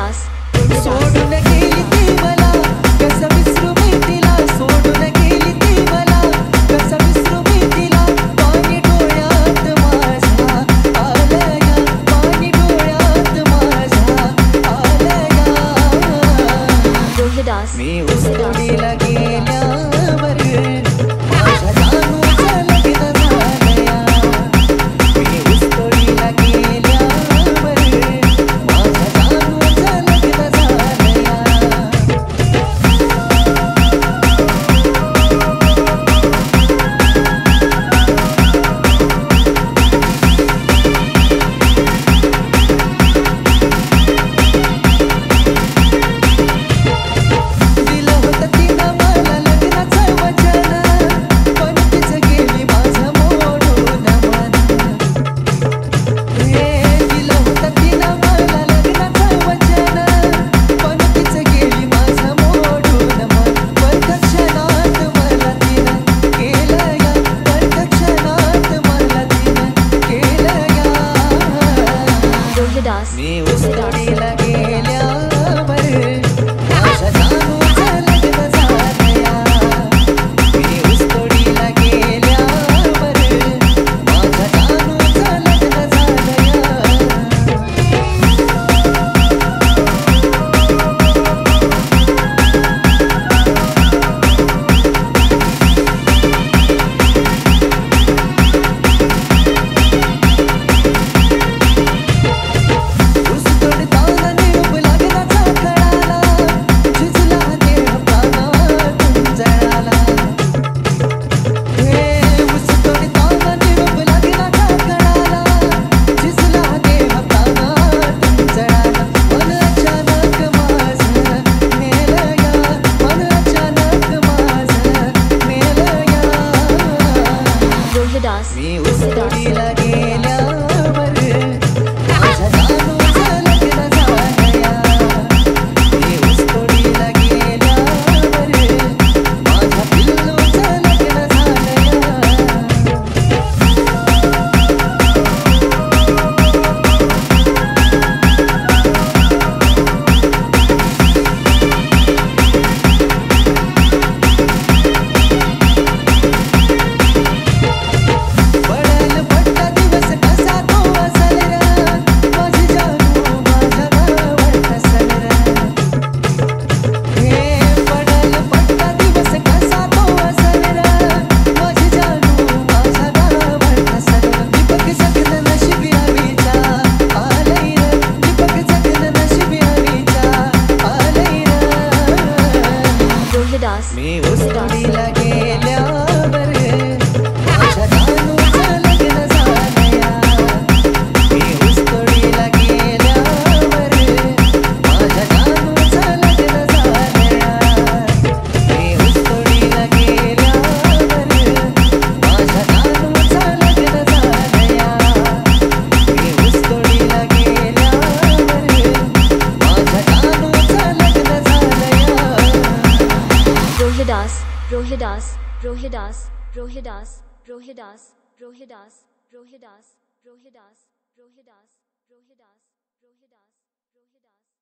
रोहिदास सोडून गेली ती मला कसं विसरू मी तिला सोडून गेली ती मला कसं विसरू मी तिला पाणी डोळ्यात माझ्या आलया पाणी डोळ्यात माझ्या आलया रोहिदास मी उसतडीला गेल्यावर माझ्या जानूचं लग्न झालया मी उसतडीला गेल्यावर माझ्या जानूचं लग्न झालया दिलं होतं तिनं मला लग्नाचं वचन पण तिचं गेली माझं मोडून मन दिलं होतं तिनं मला लग्नाचं वचन पण तिचं गेली माझं मोडून मन परक्षणात मला तिनं केलं या परक्षणात मला तिनं केलं या रोहिदास मी उसतडीला गेल्यावर माझ्या जानूचं लग्न झालया मी उसतडीला गेल्यावर माझ्या जानूचं लग्न झालया उसतडताना निरोप लग्नाचा कळाला झिजला देह प्राणातून जळाला उसतडताना निरोप लग्नाचा कळाला झिजला देह प्राणातून जळाला मन अचानक माझं मेलया मन अचानक माझं मेलया रोहिदास मी उसतडीला गेल्यावर माझ्या जानूचं लग्न झालया मी उसतडीला गेल्यावर माझ्या पिल्लूचं लग्न झालया पडल पडला दिवस कसा तो असल र माझी जानू माझ्या गावात असल र पडल पडला दिवस कसा तो असल र माझी जानू माझ्या गावात असल र दीपक जगन नशिबी हवीचा आलय र दीपक जगन नशिबी हवीचा आलय र रोहिदास मी उसतडीला गेल्यावर माझ्या जानूचं लग्न झालया मी उसतडीला गेल्यावर माझ्या जानूचं लग्न झालया मी उसतडीला गेल्यावर माझ्या जानूचं लग्न झालया मी उसतडीला गेल्यावर माझ्या जानूचं लग्न झालया रोहिदास रोहिदास रोहिदास रोहिदास रोहिदास रोहिदास रोहिदास रोहिदास रोहिदास रोहिदास रोहिदास रोहिदास